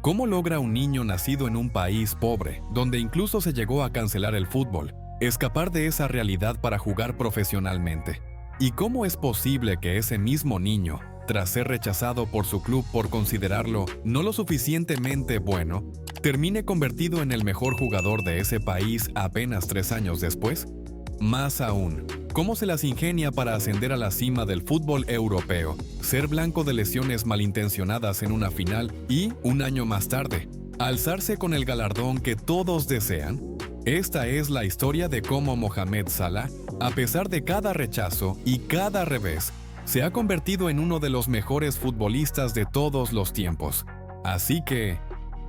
¿Cómo logra un niño nacido en un país pobre, donde incluso se llegó a cancelar el fútbol, escapar de esa realidad para jugar profesionalmente? ¿Y cómo es posible que ese mismo niño, tras ser rechazado por su club por considerarlo no lo suficientemente bueno, termine convertido en el mejor jugador de ese país apenas 3 años después? Más aún, ¿cómo se las ingenia para ascender a la cima del fútbol europeo, ser blanco de lesiones malintencionadas en una final y, un año más tarde, alzarse con el galardón que todos desean? Esta es la historia de cómo Mohamed Salah, a pesar de cada rechazo y cada revés, se ha convertido en uno de los mejores futbolistas de todos los tiempos. Así que,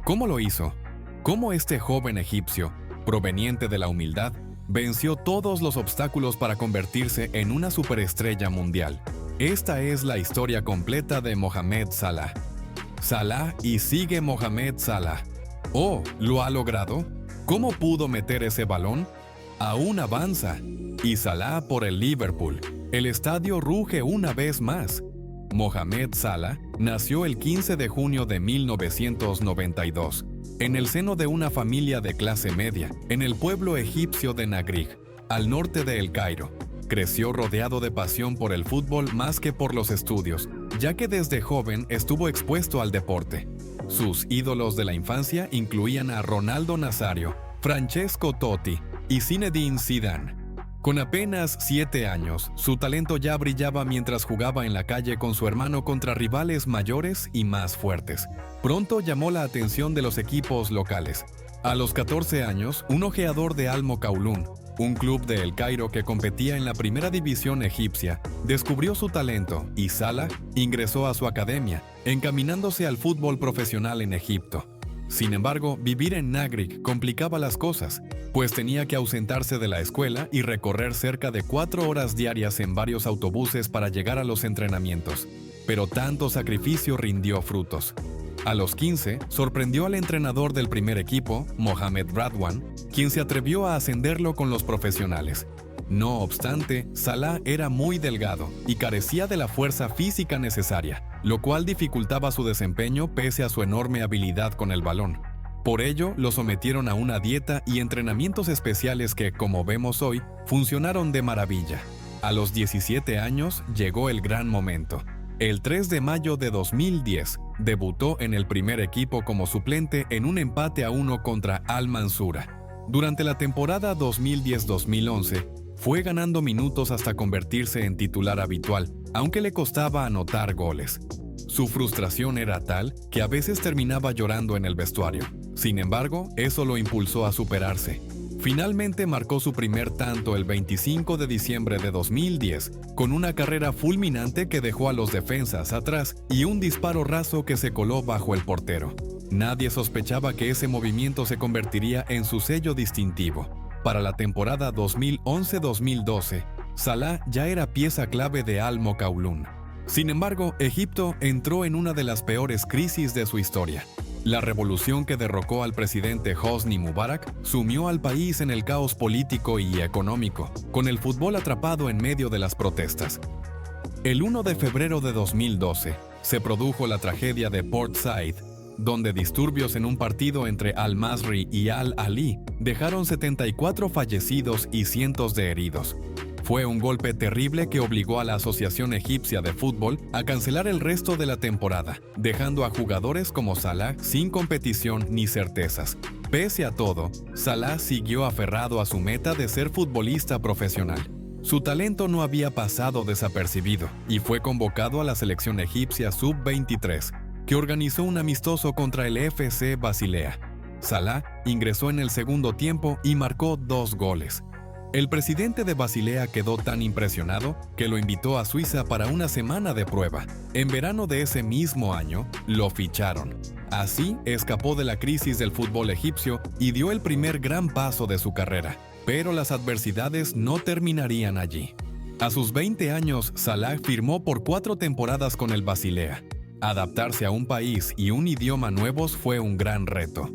¿cómo lo hizo? ¿Cómo este joven egipcio, proveniente de la humildad, venció todos los obstáculos para convertirse en una superestrella mundial? Esta es la historia completa de Mohamed Salah. Salah y sigue Mohamed Salah. Oh, ¿lo ha logrado? ¿Cómo pudo meter ese balón? Aún avanza. Y Salah por el Liverpool. El estadio ruge una vez más. Mohamed Salah nació el 15 de junio de 1992, en el seno de una familia de clase media, en el pueblo egipcio de Nagrij, al norte de El Cairo. Creció rodeado de pasión por el fútbol más que por los estudios, ya que desde joven estuvo expuesto al deporte. Sus ídolos de la infancia incluían a Ronaldo Nazario, Francesco Totti y Zinedine Zidane. Con apenas 7 años, su talento ya brillaba mientras jugaba en la calle con su hermano contra rivales mayores y más fuertes. Pronto llamó la atención de los equipos locales. A los 14 años, un ojeador de Al Mokaulun, un club de El Cairo que competía en la primera división egipcia, descubrió su talento y Salah ingresó a su academia, encaminándose al fútbol profesional en Egipto. Sin embargo, vivir en Nagrij complicaba las cosas, pues tenía que ausentarse de la escuela y recorrer cerca de 4 horas diarias en varios autobuses para llegar a los entrenamientos. Pero tanto sacrificio rindió frutos. A los 15, sorprendió al entrenador del primer equipo, Mohamed Radwan, quien se atrevió a ascenderlo con los profesionales. No obstante, Salah era muy delgado y carecía de la fuerza física necesaria, lo cual dificultaba su desempeño pese a su enorme habilidad con el balón. Por ello, lo sometieron a una dieta y entrenamientos especiales que, como vemos hoy, funcionaron de maravilla. A los 17 años llegó el gran momento. El 3 de mayo de 2010, debutó en el primer equipo como suplente en un empate a 1 contra Al-Mansura. Durante la temporada 2010-2011, fue ganando minutos hasta convertirse en titular habitual, aunque le costaba anotar goles. Su frustración era tal que a veces terminaba llorando en el vestuario. Sin embargo, eso lo impulsó a superarse. Finalmente marcó su primer tanto el 25 de diciembre de 2010, con una carrera fulminante que dejó a los defensas atrás y un disparo raso que se coló bajo el portero. Nadie sospechaba que ese movimiento se convertiría en su sello distintivo. Para la temporada 2011-2012, Salah ya era pieza clave de Al Mokaulun. Sin embargo, Egipto entró en una de las peores crisis de su historia. La revolución que derrocó al presidente Hosni Mubarak sumió al país en el caos político y económico, con el fútbol atrapado en medio de las protestas. El 1 de febrero de 2012, se produjo la tragedia de Port Said, donde disturbios en un partido entre Al-Masry y Al-Ahly dejaron 74 fallecidos y cientos de heridos. Fue un golpe terrible que obligó a la Asociación Egipcia de Fútbol a cancelar el resto de la temporada, dejando a jugadores como Salah sin competición ni certezas. Pese a todo, Salah siguió aferrado a su meta de ser futbolista profesional. Su talento no había pasado desapercibido y fue convocado a la selección egipcia sub-23, que organizó un amistoso contra el FC Basilea. Salah ingresó en el segundo tiempo y marcó 2 goles. El presidente de Basilea quedó tan impresionado que lo invitó a Suiza para una semana de prueba. En verano de ese mismo año, lo ficharon. Así, escapó de la crisis del fútbol egipcio y dio el primer gran paso de su carrera. Pero las adversidades no terminarían allí. A sus 20 años, Salah firmó por 4 temporadas con el Basilea. Adaptarse a un país y un idioma nuevos fue un gran reto.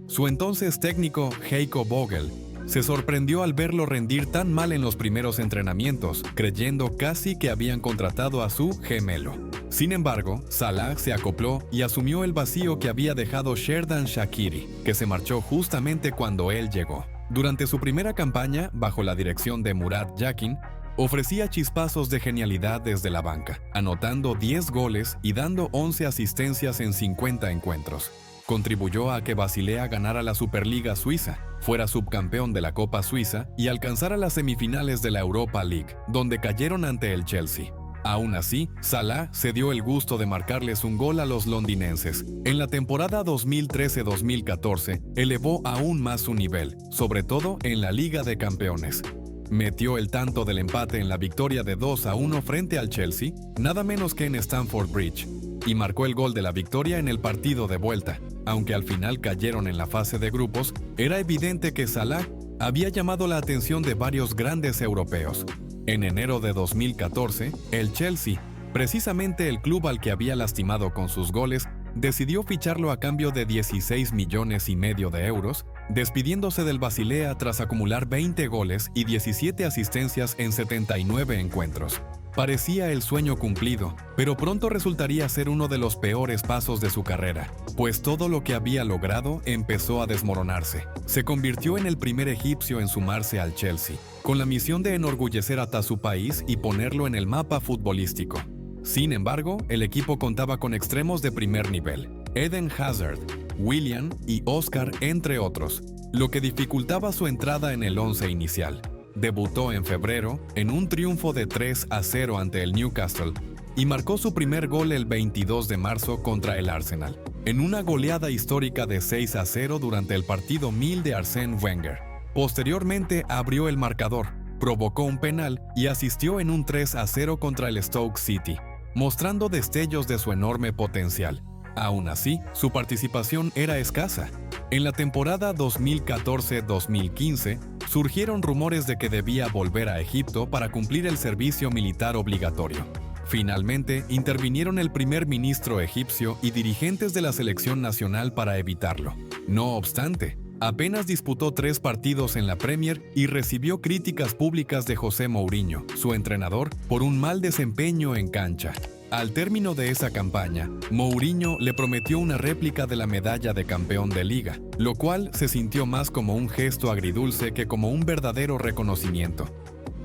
Su entonces técnico, Heiko Vogel, se sorprendió al verlo rendir tan mal en los primeros entrenamientos, creyendo casi que habían contratado a su gemelo. Sin embargo, Salah se acopló y asumió el vacío que había dejado Xherdan Shaqiri, que se marchó justamente cuando él llegó. Durante su primera campaña, bajo la dirección de Murat Yakin, ofrecía chispazos de genialidad desde la banca, anotando 10 goles y dando 11 asistencias en 50 encuentros. Contribuyó a que Basilea ganara la Superliga Suiza, fuera subcampeón de la Copa Suiza y alcanzara las semifinales de la Europa League, donde cayeron ante el Chelsea. Aún así, Salah se dio el gusto de marcarles un gol a los londinenses. En la temporada 2013-2014, elevó aún más su nivel, sobre todo en la Liga de Campeones. Metió el tanto del empate en la victoria de 2-1 frente al Chelsea, nada menos que en Stamford Bridge, y marcó el gol de la victoria en el partido de vuelta. Aunque al final cayeron en la fase de grupos, era evidente que Salah había llamado la atención de varios grandes europeos. En enero de 2014, el Chelsea, precisamente el club al que había lastimado con sus goles, decidió ficharlo a cambio de 16,5 millones de euros, despidiéndose del Basilea tras acumular 20 goles y 17 asistencias en 79 encuentros. Parecía el sueño cumplido, pero pronto resultaría ser uno de los peores pasos de su carrera, pues todo lo que había logrado empezó a desmoronarse. Se convirtió en el primer egipcio en sumarse al Chelsea, con la misión de enorgullecer a su país y ponerlo en el mapa futbolístico. Sin embargo, el equipo contaba con extremos de primer nivel, Eden Hazard, Willian y Oscar, entre otros, lo que dificultaba su entrada en el once inicial. Debutó en febrero en un triunfo de 3-0 ante el Newcastle y marcó su primer gol el 22 de marzo contra el Arsenal, en una goleada histórica de 6-0 durante el partido 1000 de Arsène Wenger. Posteriormente abrió el marcador, provocó un penal y asistió en un 3-0 contra el Stoke City, mostrando destellos de su enorme potencial. Aún así, su participación era escasa. En la temporada 2014-2015, surgieron rumores de que debía volver a Egipto para cumplir el servicio militar obligatorio. Finalmente, intervinieron el primer ministro egipcio y dirigentes de la selección nacional para evitarlo. No obstante, apenas disputó 3 partidos en la Premier y recibió críticas públicas de José Mourinho, su entrenador, por un mal desempeño en cancha. Al término de esa campaña, Mourinho le prometió una réplica de la medalla de campeón de liga, lo cual se sintió más como un gesto agridulce que como un verdadero reconocimiento.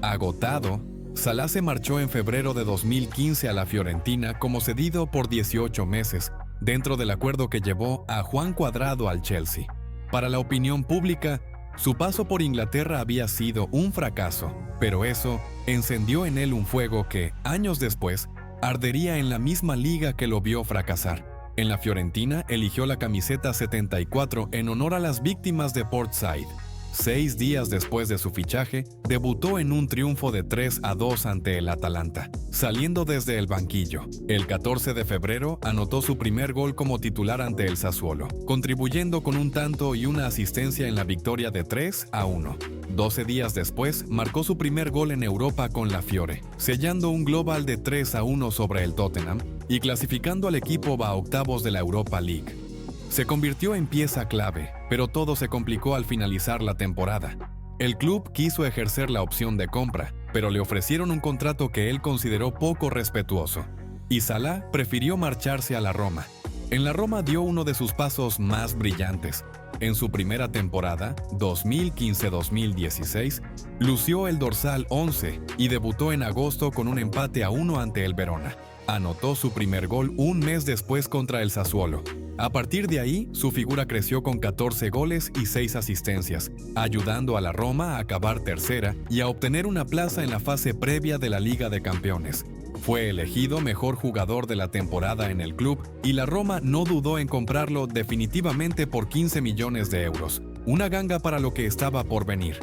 Agotado, Salah se marchó en febrero de 2015 a la Fiorentina como cedido por 18 meses, dentro del acuerdo que llevó a Juan Cuadrado al Chelsea. Para la opinión pública, su paso por Inglaterra había sido un fracaso, pero eso encendió en él un fuego que, años después, ardería en la misma liga que lo vio fracasar. En la Fiorentina eligió la camiseta 74 en honor a las víctimas de Portside. 6 días después de su fichaje, debutó en un triunfo de 3-2 ante el Atalanta, saliendo desde el banquillo. El 14 de febrero anotó su primer gol como titular ante el Sassuolo, contribuyendo con un tanto y una asistencia en la victoria de 3-1. 12 días después, marcó su primer gol en Europa con la Fiore, sellando un global de 3-1 sobre el Tottenham y clasificando al equipo a octavos de la Europa League. Se convirtió en pieza clave, pero todo se complicó al finalizar la temporada. El club quiso ejercer la opción de compra, pero le ofrecieron un contrato que él consideró poco respetuoso, y Salah prefirió marcharse a la Roma. En la Roma dio uno de sus pasos más brillantes. En su primera temporada, 2015-2016, lució el dorsal 11 y debutó en agosto con un empate a 1 ante el Verona. Anotó su primer gol un mes después contra el Sassuolo. A partir de ahí, su figura creció con 14 goles y 6 asistencias, ayudando a la Roma a acabar tercera y a obtener una plaza en la fase previa de la Liga de Campeones. Fue elegido mejor jugador de la temporada en el club y la Roma no dudó en comprarlo definitivamente por 15 millones de euros, una ganga para lo que estaba por venir.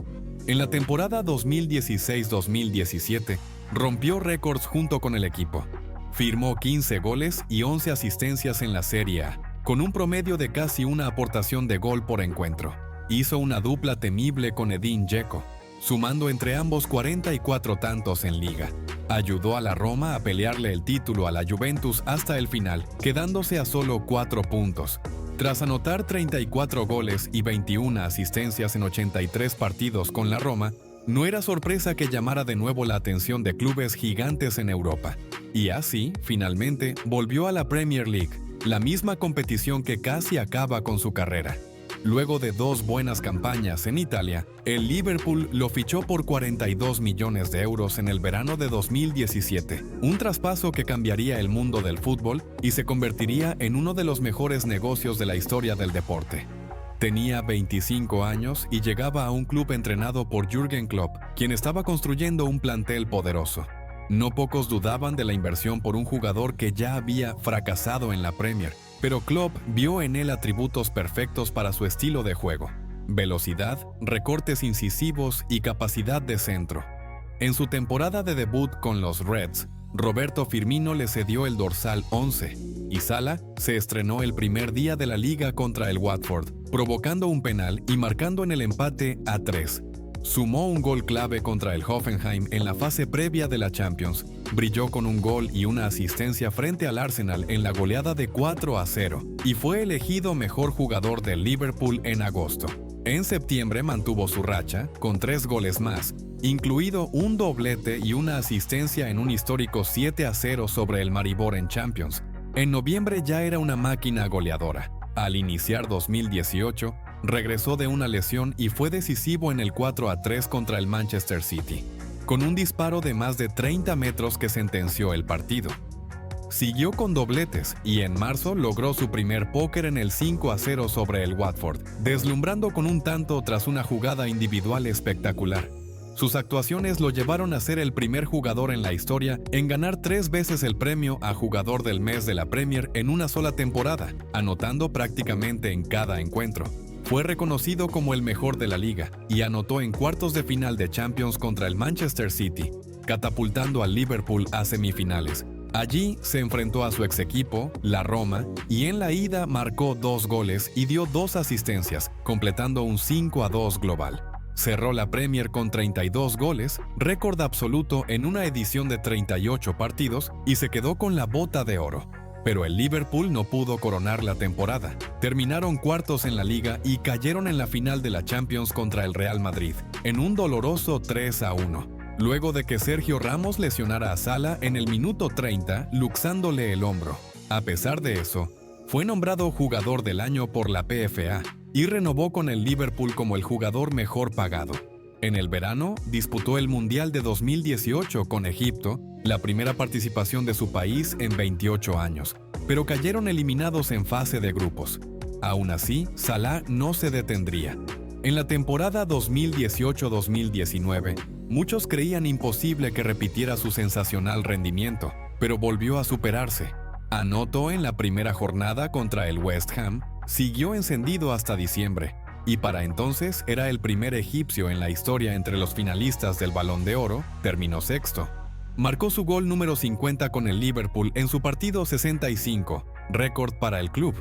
En la temporada 2016-2017, rompió récords junto con el equipo. Firmó 15 goles y 11 asistencias en la Serie A, con un promedio de casi una aportación de gol por encuentro. Hizo una dupla temible con Edin Dzeko, sumando entre ambos 44 tantos en liga. Ayudó a la Roma a pelearle el título a la Juventus hasta el final, quedándose a solo 4 puntos. Tras anotar 34 goles y 21 asistencias en 83 partidos con la Roma, No era sorpresa que llamara de nuevo la atención de clubes gigantes en Europa. Y así, finalmente, volvió a la Premier League, la misma competición que casi acaba con su carrera. Luego de 2 buenas campañas en Italia, el Liverpool lo fichó por 42 millones de euros en el verano de 2017, un traspaso que cambiaría el mundo del fútbol y se convertiría en uno de los mejores negocios de la historia del deporte. Tenía 25 años y llegaba a un club entrenado por Jürgen Klopp, quien estaba construyendo un plantel poderoso. No pocos dudaban de la inversión por un jugador que ya había fracasado en la Premier, pero Klopp vio en él atributos perfectos para su estilo de juego: velocidad, recortes incisivos y capacidad de centro. En su temporada de debut con los Reds, Roberto Firmino le cedió el dorsal 11 y Salah se estrenó el primer día de la liga contra el Watford, provocando un penal y marcando en el empate a 3. Sumó un gol clave contra el Hoffenheim en la fase previa de la Champions. Brilló con un gol y una asistencia frente al Arsenal en la goleada de 4-0 y fue elegido mejor jugador del Liverpool en agosto. En septiembre mantuvo su racha con 3 goles más, incluido un doblete y una asistencia en un histórico 7-0 sobre el Maribor en Champions. En noviembre ya era una máquina goleadora. Al iniciar 2018, regresó de una lesión y fue decisivo en el 4-3 contra el Manchester City, con un disparo de más de 30 metros que sentenció el partido. Siguió con dobletes y en marzo logró su primer póker en el 5-0 sobre el Watford, deslumbrando con un tanto tras una jugada individual espectacular. Sus actuaciones lo llevaron a ser el primer jugador en la historia en ganar 3 veces el premio a Jugador del Mes de la Premier en una sola temporada, anotando prácticamente en cada encuentro. Fue reconocido como el mejor de la liga y anotó en cuartos de final de Champions contra el Manchester City, catapultando al Liverpool a semifinales. Allí se enfrentó a su ex equipo, la Roma, y en la ida marcó 2 goles y dio 2 asistencias, completando un 5-2 global. Cerró la Premier con 32 goles, récord absoluto en una edición de 38 partidos, y se quedó con la Bota de Oro. Pero el Liverpool no pudo coronar la temporada. Terminaron cuartos en la Liga y cayeron en la final de la Champions contra el Real Madrid, en un doloroso 3-1. Luego de que Sergio Ramos lesionara a Salah en el minuto 30, luxándole el hombro. A pesar de eso, fue nombrado Jugador del Año por la PFA y renovó con el Liverpool como el jugador mejor pagado. En el verano, disputó el Mundial de 2018 con Egipto, la primera participación de su país en 28 años, pero cayeron eliminados en fase de grupos. Aún así, Salah no se detendría. En la temporada 2018-2019, muchos creían imposible que repitiera su sensacional rendimiento, pero volvió a superarse. Anotó en la primera jornada contra el West Ham, siguió encendido hasta diciembre, y para entonces era el primer egipcio en la historia entre los finalistas del Balón de Oro, terminó sexto. Marcó su gol número 50 con el Liverpool en su partido 65, récord para el club.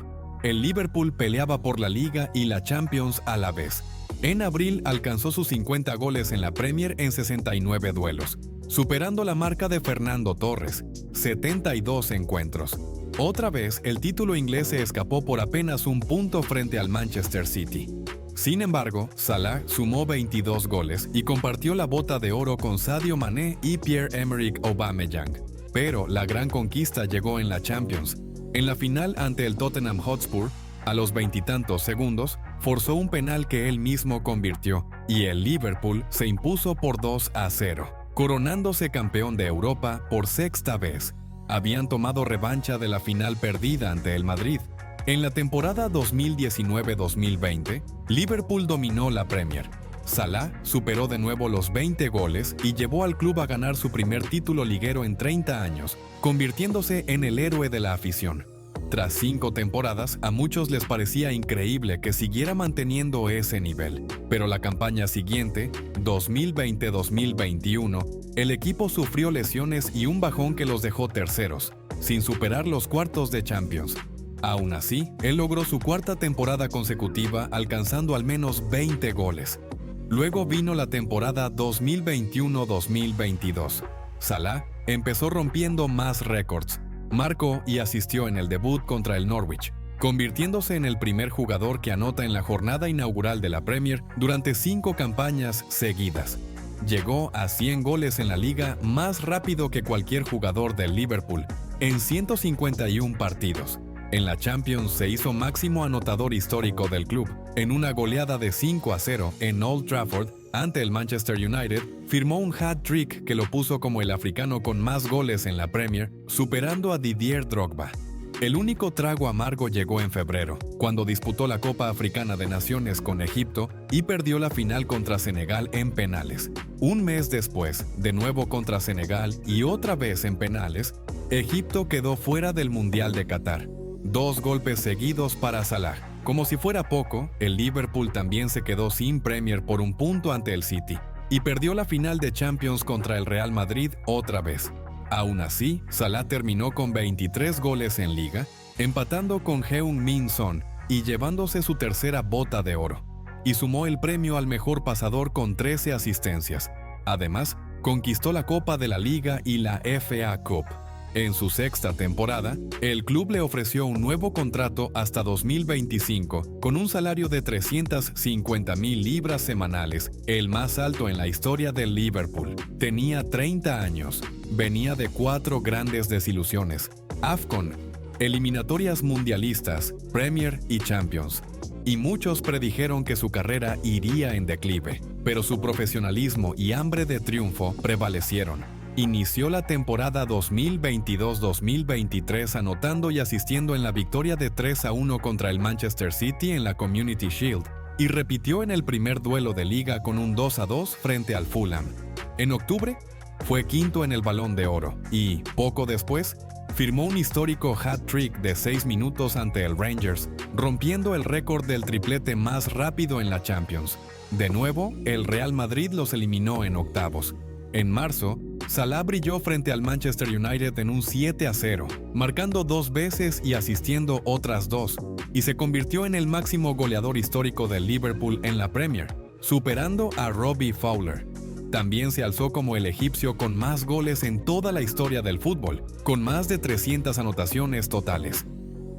El Liverpool peleaba por la Liga y la Champions a la vez. En abril alcanzó sus 50 goles en la Premier en 69 duelos, superando la marca de Fernando Torres, 72 encuentros. Otra vez, el título inglés se escapó por apenas un punto frente al Manchester City. Sin embargo, Salah sumó 22 goles y compartió la Bota de Oro con Sadio Mané y Pierre-Emerick Aubameyang. Pero la gran conquista llegó en la Champions. En la final ante el Tottenham Hotspur, a los 20 y tantos segundos, forzó un penal que él mismo convirtió, y el Liverpool se impuso por 2-0, coronándose campeón de Europa por sexta vez. Habían tomado revancha de la final perdida ante el Madrid. En la temporada 2019-2020, Liverpool dominó la Premier. Salah superó de nuevo los 20 goles y llevó al club a ganar su primer título liguero en 30 años, convirtiéndose en el héroe de la afición. Tras 5 temporadas, a muchos les parecía increíble que siguiera manteniendo ese nivel, pero la campaña siguiente, 2020-2021, el equipo sufrió lesiones y un bajón que los dejó terceros, sin superar los cuartos de Champions. Aún así, él logró su 4ª temporada consecutiva alcanzando al menos 20 goles. Luego vino la temporada 2021-2022. Salah empezó rompiendo más récords. Marcó y asistió en el debut contra el Norwich, convirtiéndose en el primer jugador que anota en la jornada inaugural de la Premier durante 5 campañas seguidas. llegó a 100 goles en la liga más rápido que cualquier jugador del Liverpool, en 151 partidos. En la Champions se hizo máximo anotador histórico del club. En una goleada de 5-0 en Old Trafford ante el Manchester United, firmó un hat-trick que lo puso como el africano con más goles en la Premier, superando a Didier Drogba. El único trago amargo llegó en febrero, cuando disputó la Copa Africana de Naciones con Egipto y perdió la final contra Senegal en penales. Un mes después, de nuevo contra Senegal y otra vez en penales, Egipto quedó fuera del Mundial de Qatar. 2 golpes seguidos para Salah. Como si fuera poco, el Liverpool también se quedó sin Premier por un punto ante el City y perdió la final de Champions contra el Real Madrid otra vez. Aún así, Salah terminó con 23 goles en Liga, empatando con Heung-min Son y llevándose su tercera bota de oro, y sumó el premio al mejor pasador con 13 asistencias. Además, conquistó la Copa de la Liga y la FA Cup. En su sexta temporada, el club le ofreció un nuevo contrato hasta 2025, con un salario de 350,000 libras semanales, el más alto en la historia del Liverpool. Tenía 30 años, venía de 4 grandes desilusiones: AFCON, eliminatorias mundialistas, Premier y Champions. Y muchos predijeron que su carrera iría en declive, pero su profesionalismo y hambre de triunfo prevalecieron. Inició la temporada 2022-2023 anotando y asistiendo en la victoria de 3-1 contra el Manchester City en la Community Shield, y repitió en el primer duelo de liga con un 2-2 frente al Fulham. En octubre, fue quinto en el Balón de Oro y, poco después, firmó un histórico hat-trick de 6 minutos ante el Rangers, rompiendo el récord del triplete más rápido en la Champions. De nuevo, el Real Madrid los eliminó en octavos. En marzo, Salah brilló frente al Manchester United en un 7-0, marcando 2 veces y asistiendo otras 2, y se convirtió en el máximo goleador histórico del Liverpool en la Premier, superando a Robbie Fowler. También se alzó como el egipcio con más goles en toda la historia del fútbol, con más de 300 anotaciones totales.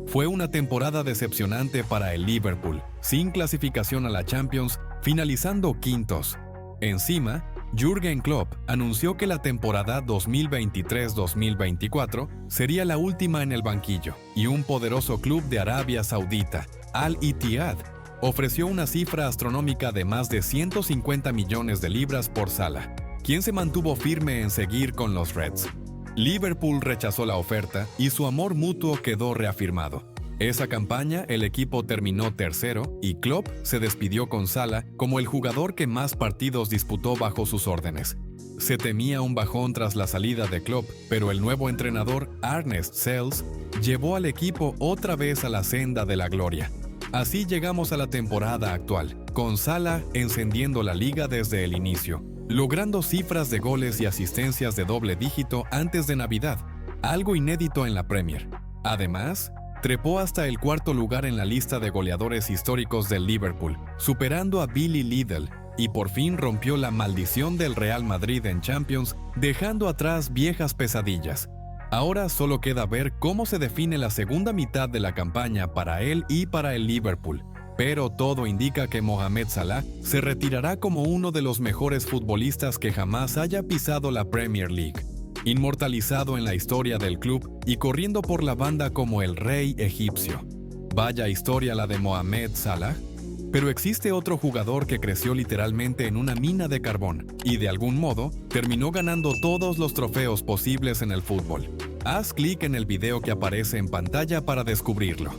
Fue una temporada decepcionante para el Liverpool, sin clasificación a la Champions, finalizando quintos. Encima, Jürgen Klopp anunció que la temporada 2023-2024 sería la última en el banquillo, y un poderoso club de Arabia Saudita, Al Ittihad, ofreció una cifra astronómica de más de 150 millones de libras por Salah, quien se mantuvo firme en seguir con los Reds. Liverpool rechazó la oferta y su amor mutuo quedó reafirmado. Esa campaña el equipo terminó tercero y Klopp se despidió con Salah como el jugador que más partidos disputó bajo sus órdenes. Se temía un bajón tras la salida de Klopp, pero el nuevo entrenador, Arne Sels, llevó al equipo otra vez a la senda de la gloria. Así llegamos a la temporada actual, con Salah encendiendo la liga desde el inicio, logrando cifras de goles y asistencias de doble dígito antes de Navidad, algo inédito en la Premier. Además, trepó hasta el 4º lugar en la lista de goleadores históricos del Liverpool, superando a Billy Liddell, y por fin rompió la maldición del Real Madrid en Champions, dejando atrás viejas pesadillas. Ahora solo queda ver cómo se define la segunda mitad de la campaña para él y para el Liverpool, pero todo indica que Mohamed Salah se retirará como uno de los mejores futbolistas que jamás haya pisado la Premier League, inmortalizado en la historia del club y corriendo por la banda como el rey egipcio. Vaya historia la de Mohamed Salah. Pero existe otro jugador que creció literalmente en una mina de carbón y de algún modo terminó ganando todos los trofeos posibles en el fútbol. Haz clic en el video que aparece en pantalla para descubrirlo.